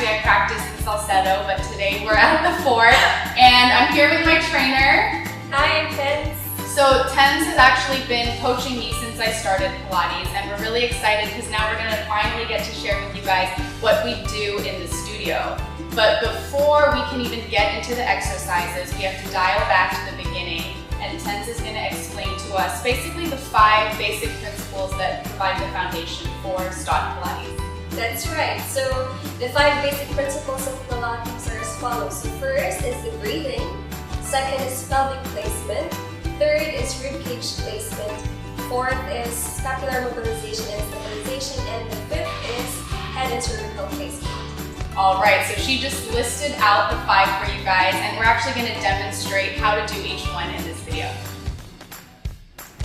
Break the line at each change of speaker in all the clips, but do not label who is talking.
Actually, I practice in Salcedo, but today we're at the fort, and I'm here with my trainer.
Hi, I'm Tens.
So Tens has actually been coaching me since I started Pilates, and we're really excited because now we're going to finally get to share with you guys what we do in the studio. But before we can even get into the exercises, we have to dial back to the beginning, and Tens is going to explain to us basically the 5 basic principles that provide the foundation for Stott Pilates.
That's right. So the 5 basic principles of Pilates are as follows. So first is the breathing. Second is pelvic placement. Third is ribcage placement. Fourth is scapular mobilization and stabilization. And the fifth is head and cervical placement.
All right, so she just listed out the 5 for you guys, and we're actually going to demonstrate how to do each one in this video.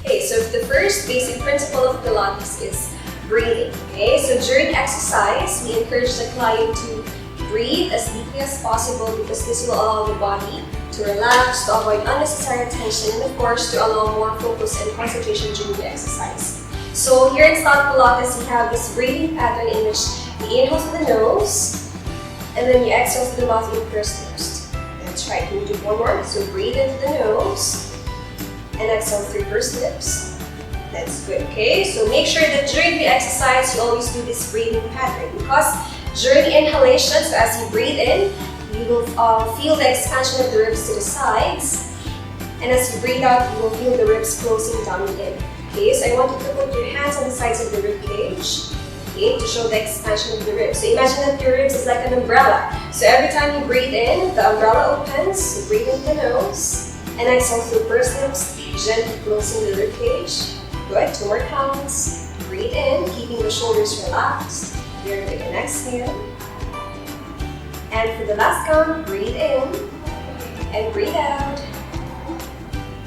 Okay, so the first basic principle of Pilates is breathing. Okay, so during exercise, we encourage the client to breathe as deeply as possible because this will allow the body to relax, to avoid unnecessary tension, and of course to allow more focus and concentration during the exercise. So here in Stott Pilates, we have this breathing pattern in which you inhale through the nose and then you exhale through the mouth in pursed lips. That's right. Can you do one more? So breathe into the nose and exhale through pursed lips. That's good. Okay, so make sure that during the exercise you always do this breathing pattern because during the inhalation, so as you breathe in, you will feel the expansion of the ribs to the sides, and as you breathe out, you will feel the ribs closing down again. Okay, so I want you to put your hands on the sides of the rib cage, okay, to show the expansion of the ribs. So imagine that your ribs is like an umbrella. So every time you breathe in, the umbrella opens, you breathe into the nose, and exhale through pursed lips, gently closing the rib cage. Good, 2 more counts. Breathe in, keeping the shoulders relaxed. Very good, and exhale. And for the last count, breathe in and breathe out.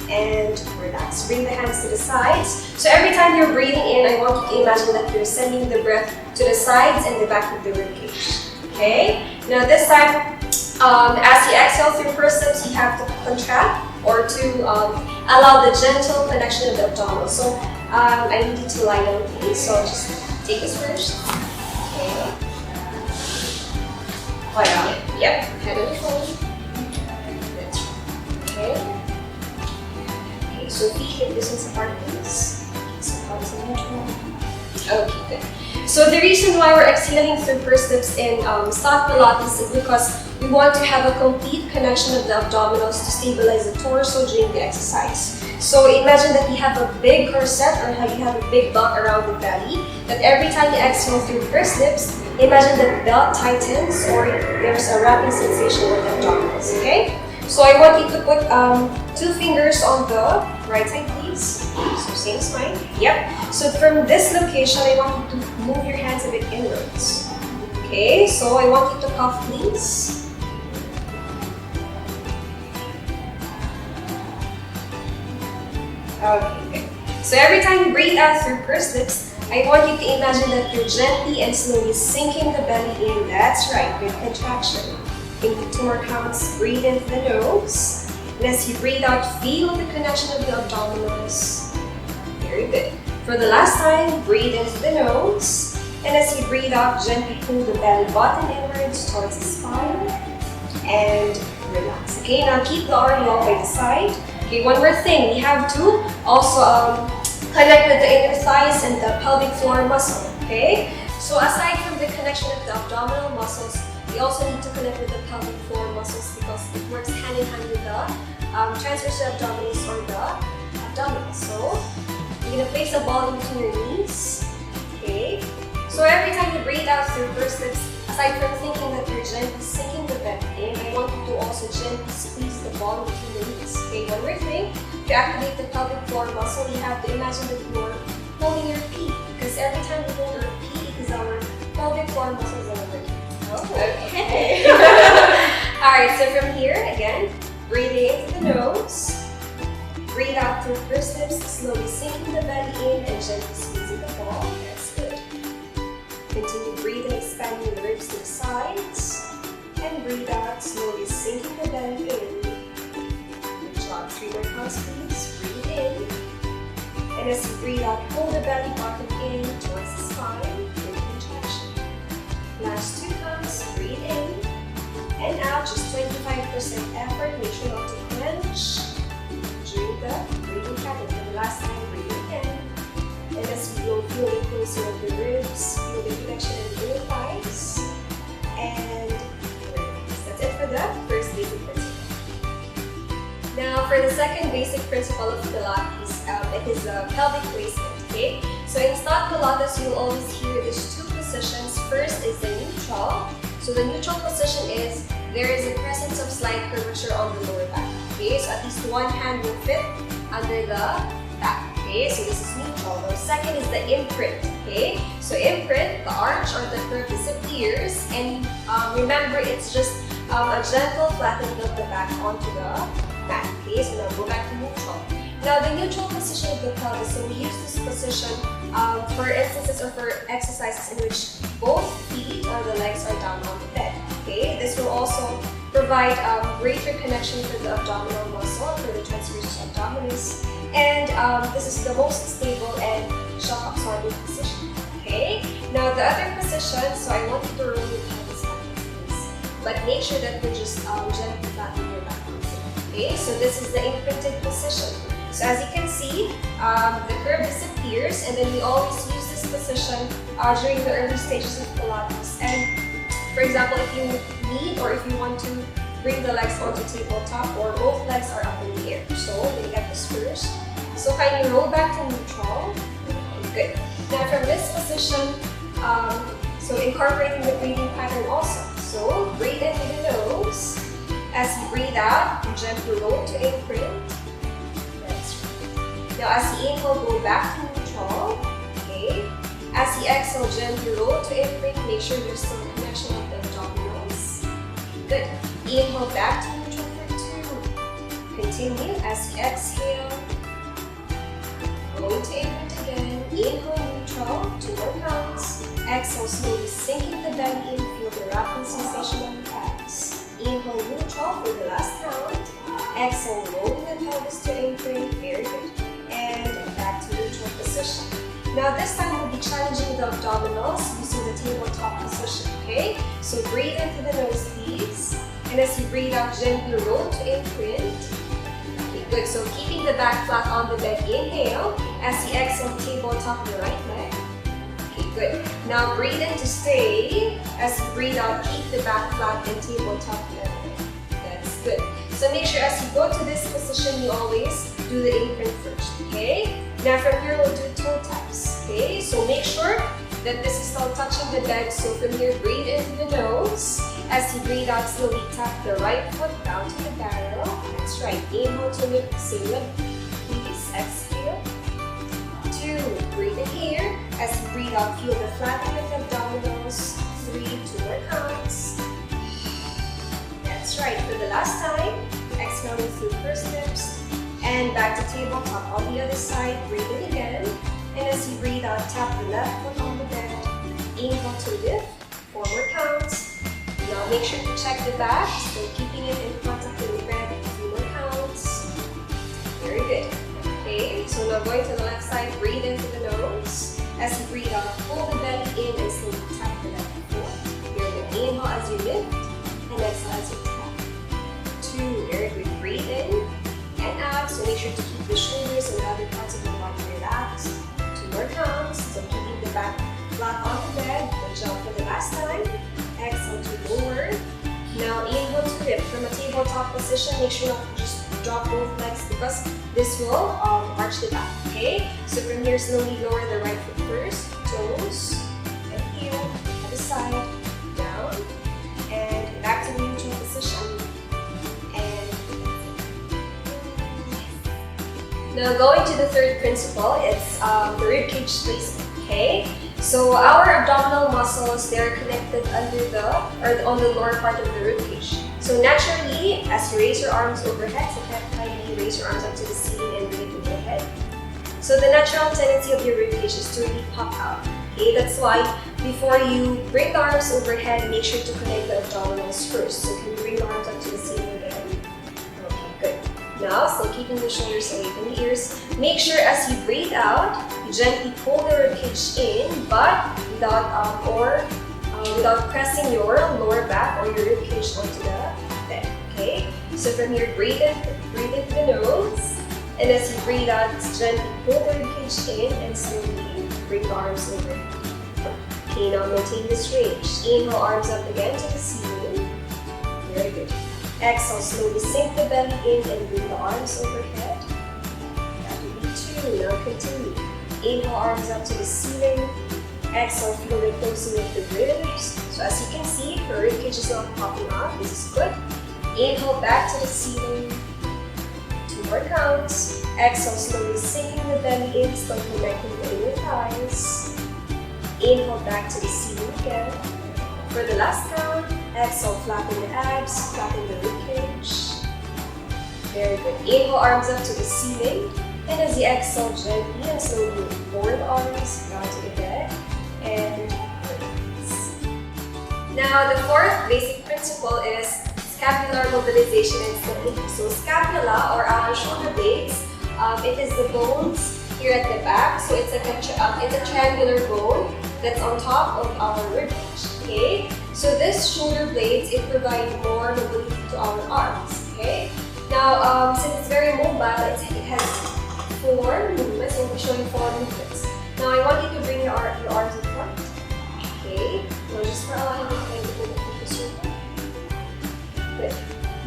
And relax. Bring the hands to the sides. So every time you're breathing in, I want you to imagine that you're sending the breath to the sides and the back of the ribcage. Okay? Now this time, as you exhale through pursed lips, you have to contract or to allow the gentle connection of the abdominal. So I need you to lie down, please. So just take this first. Okay. Lie down. Yep. Head and shoulder. That's right. Okay. Okay. So feet hip distance apart, please. So palms in neutral. Okay, good. So the reason why we're exhaling through pursed lips in Stott Pilates is because we want to have a complete connection of the abdominals to stabilize the torso during the exercise. So imagine that you have a big corset or you have a big belt around the belly, that every time you exhale through pursed lips, imagine that the belt tightens or there's a wrapping sensation with the abdominals, okay? So I want you to put 2 fingers on the right side, please. So same spine. Yep. So from this location, I want you to move your hands a bit inwards. Okay, so I want you to cough, please. Okay, good. So every time you breathe out through pursed lips, I want you to imagine that you're gently and slowly sinking the belly in. That's right, good contraction. Into 2 more counts, breathe into the nose. And as you breathe out, feel the connection of the abdominals. Very good. For the last time, breathe into the nose. And as you breathe out, gently pull the belly button inwards towards the spine. And relax. Okay, now keep the arm long by the side. Okay, one more thing. We have to also connect with the inner thighs and the pelvic floor muscle. Okay? So aside from the connection of the abdominal muscles, we also need to connect with the pelvic floor muscles because it works hand in hand with the transverse abdominis or the abdominals. So you're going to place the ball in between your knees. Okay? So every time you breathe out through pursed lips, aside from thinking that you're gently sinking the belly in, I want you to also gently squeeze the ball between the knees. Okay, one more thing. To activate the pelvic floor muscle, you have to imagine that you're holding your pee. Because every time we hold our pee, it is our pelvic floor muscles that are working. Okay. Alright, so from here, again, breathing into the nose. Breathe out through pursed lips, slowly sinking the belly in and gently squeezing the ball. That's good. Continue breathing, expanding the ribs to the sides. And breathe out, slowly sinking the belly in. Good job. 3 more counts, please. Breathe in. And as you breathe out, pull the belly button in towards the spine. Good contraction. Last 2 counts. Breathe effort. Make sure not to clench during the breathing pattern. For the last time, breathe again. And as we go, feel the closing of the ribs, feel the connection in the inner thighs. And that's it for the first basic principle. Now, for the second basic principle of Pilates, it is the pelvic placement. Okay, so in Stott Pilates, you'll always hear these two positions. First is the neutral. So the neutral position is there is a presence of slight curvature on the lower back. Okay, so at least one hand will fit under the back. Okay, so this is neutral. The second is the imprint. Okay, so imprint, the arch or the curve disappears, and remember it's just a gentle flattening of the back onto the mat. Okay, so now go back to neutral. Now the neutral position of the pelvis, so we use this position for instances or for exercises in which both feet or the legs are down on the bed. Okay, this will also provide greater connection for the abdominal muscle, for the transversus abdominis, and this is the most stable and shock absorbing position. Okay, now the other position, so I want you to roll your pelvis like this, but make sure that you just gently flatten your back. Okay, so this is the imprinted position. So as you can see, the curve disappears, and then we always use this position during the early stages of Pilates. And for example, if you need or if you want to bring the legs onto tabletop or both legs are up in the air. So we get this first. So can you roll back to neutral? Good. Now from this position, so incorporating the breathing pattern also. So breathe in through the nose. As you breathe out, you gently roll to imprint. Now as you inhale, go back to neutral. Okay. As you exhale, gently roll to imprint. Make sure there's still a connection of the abdominals. Good. Inhale back to neutral for 2. Continue as you exhale. Roll to imprint again. Inhale neutral, 2 more counts. Exhale, slowly sinking the belly in. Feel the wrapping sensation on the calves. Inhale neutral for the last count. Exhale, rolling the pelvis to imprint. Very good. And back to neutral position. Now this time we'll be challenging the abdominals using the tabletop position, okay? So breathe in through the nose, please. And as you breathe out, gently roll to imprint. Okay, good. So keeping the back flat on the bed, inhale. As you exhale, tabletop the right leg. Okay, good. Now breathe in to stay. As you breathe out, keep the back flat and tabletop the other leg. That's good. So make sure as you go to this position, you always do the imprint first, okay? Now from here, we'll do toe taps, okay? So make sure that this is still touching the bed. So from here, breathe into the nose. As you breathe out, slowly tap the right foot down to the barrel. That's right. Inhale to lift, same lift. Please exhale. 2, breathe in here. As you breathe out, feel the flattening of the abdominals. 3, 2 more counts. That's right. For the last time, exhaling through first lips. And back to tabletop on the other side. Breathe in again. And as you breathe out, tap the left foot on the bed. Inhale to lift. 4 more counts. Now make sure to check the back. So keeping it in contact with the bed. 2 more counts. Very good. Okay, so now going to the left side. Breathe in through the nose. As you breathe out, pull the belly in and slowly tap the left foot. Very good. Inhale as you lift. And exhale as you tap. 2. Very good. Breathe in and out. So make sure to keep the shoulders and the other parts of the body relaxed. 2 more counts. So keeping the back flat on the bed. Good job for the last time. Exhale to lower. Now inhale to lift. From a tabletop position, make sure not to just drop both legs because this will arch the back. Okay? So from here, slowly lower the right foot first. Toes and heel. Other side. Down. And back to the neutral position. Now going to the third principle, it's the ribcage placement, okay? So our abdominal muscles, they're connected on the lower part of the ribcage. So naturally, as you raise your arms overhead, so kindly raise your arms up to the ceiling and bring it to your head. So the natural tendency of your ribcage is to really pop out, okay? That's why before you bring the arms overhead, make sure to connect the abdominals first. So can you bring the arms up to the ceiling again? Now, still keeping the shoulders away from the ears. Make sure as you breathe out, you gently pull the ribcage in, but without pressing your lower back or your ribcage onto the bed. Okay. So from here, breathe in the nose. And as you breathe out, gently pull the ribcage in and slowly bring the arms over. Okay, now maintain this range. Inhale, arms up again to the ceiling. Very good. Exhale, slowly sink the belly in and bring the arms overhead. That will be 2. Now continue. Inhale, arms up to the ceiling. Exhale, feel the closing of the ribs. So as you can see, the ribcage is not popping out. This is good. Inhale, back to the ceiling. 2 more counts. Exhale, slowly sinking the belly in, still connecting the inner thighs. Inhale, back to the ceiling again. For the last count, exhale, flatten the abs, flatten the ribcage. Very good. Inhale, arms up to the ceiling. And as you exhale, gently and slowly lower the arms down to the bed. And release. Now, the fourth basic principle is scapular mobilization and stability. So scapula, or our shoulder blades, it is the bones here at the back. So it's a triangular bone that's on top of our ribcage. Okay. So this shoulder blades, it provides more mobility to our arms. Okay. Now, since it's very mobile, it has 4 movements. We'll be showing 4 movements. Now, I want you to bring your arms in front. Okay. Now, just for alignment, I will put the circle. Good.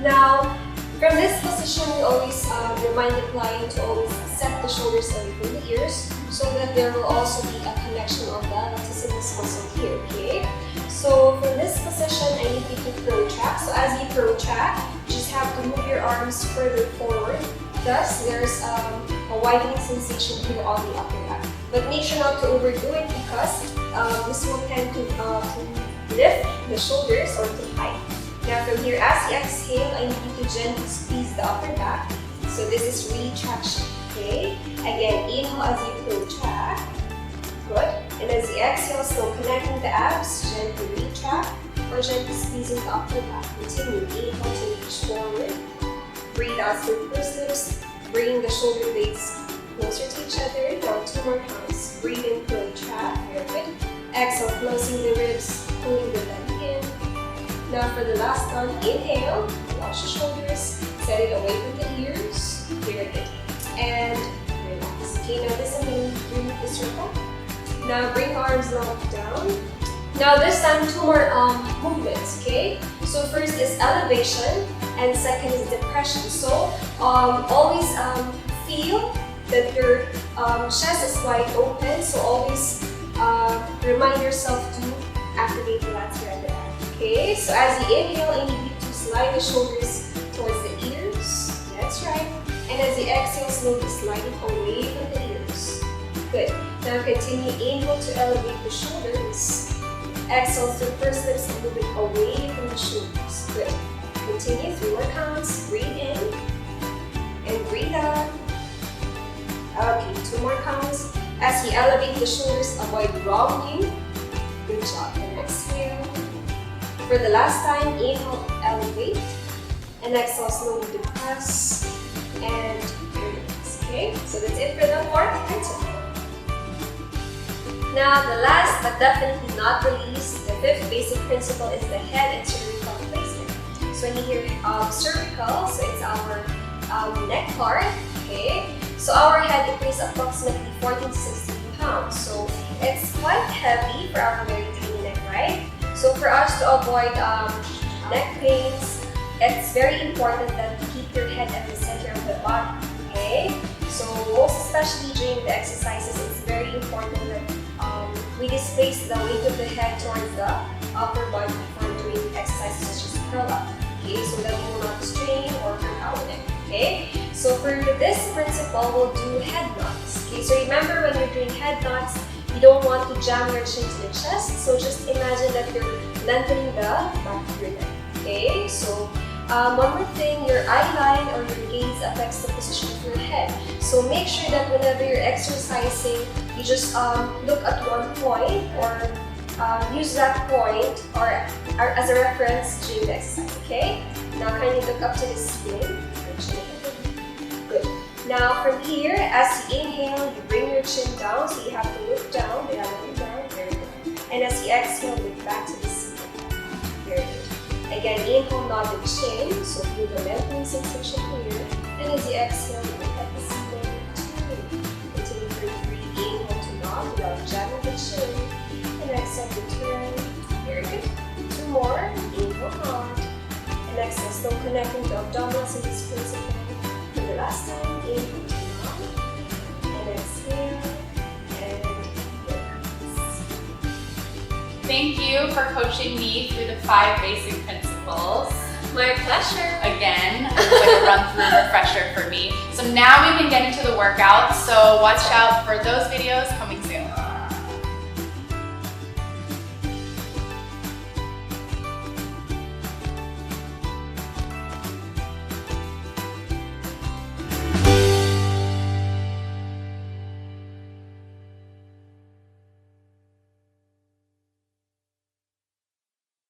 Now, from this position, we always remind the client to always set the shoulders away from the ears so that there will also be a connection of the latissimus muscle here, okay? So from this position, I need you to protract. So as you protract, you just have to move your arms further forward. Thus, there's a widening sensation here on the upper back. But make sure not to overdo it because this will tend to lift the shoulders or to hide. Now from here, as you exhale, I need you to gently squeeze the upper back. So this is retraction, okay? Again, inhale as you protract. Good. And as you exhale, still connecting the abs, gently retract or gently squeezing the upper back. Continue. Inhale to reach forward. Breathe out through pursed lips, bringing the shoulder blades closer to each other. Now 2 more counts. Breathe in, protract. Very good. Exhale, closing the ribs, pulling the belly in. Now for the last count, inhale, wash the shoulders, set it away from the ears. Very good. And relax. Okay, now this I'm going to remove the circle. Now bring arms long down. Now this time 2 more movements, okay? So first is elevation and second is depression. So always feel that your chest is wide open. So always remind yourself to activate the lats here at the back. Okay, so as you inhale, I need you to slide the shoulders towards the ears. That's right. And as you exhale, slowly slide it away from the ears. Good. Now continue. Inhale to elevate the shoulders. Exhale through pursed lips and move it away from the shoulders. Good. Continue. 3 more counts. Breathe in and breathe out. Okay, 2 more counts. As you elevate the shoulders, avoid rounding. Good job. And exhale. For the last time, inhale, elevate, and exhale, slowly depress, and release. Okay, so that's it for the 4th principle. Now, the last but definitely not the least, the 5th basic principle is the head and cervical placement. So when you hear cervical, so it's our neck part. Okay, so our head it weighs approximately 14 to 16 pounds. So it's quite heavy for our very tiny neck, right? So for us to avoid neck pains, it's very important that you keep your head at the center of the body, okay? So most especially during the exercises, it's very important that we displace the weight of the head towards the upper body before doing exercises such as curl up, okay? So that we will not strain or hurt our neck, okay? So for this principle, we'll do head knots, okay? So remember when you're doing head knots, you don't want to jam your chin to the chest, so just imagine that you're lengthening the back of your neck, okay? So one more thing, your eye line or your gaze affects the position of your head. So make sure that whenever you're exercising, you just look at one point or use that point or as a reference during the exercise, okay? Now kindly look up to the ceiling. Good. Now from here, as you inhale, you bring your chin down, so you have to look down, the other way down, very good. And as you exhale, look back to the ceiling, very good. Again, inhale, nod the chin, so feel the lengthening sensation here. And as you exhale, look at the ceiling, 2. Continue for 3, inhale to nod without jabbing the chin. And exhale to turn. Very good. 2 more, inhale, nod. And exhale, still connecting to abdominals in this principle. For the last time, inhale to nod. And exhale.
Thank you for coaching me through the 5 basic principles.
My pleasure.
Again, it was like a run-through refresher for me. So now we can get into the workout. So watch out for those videos coming soon.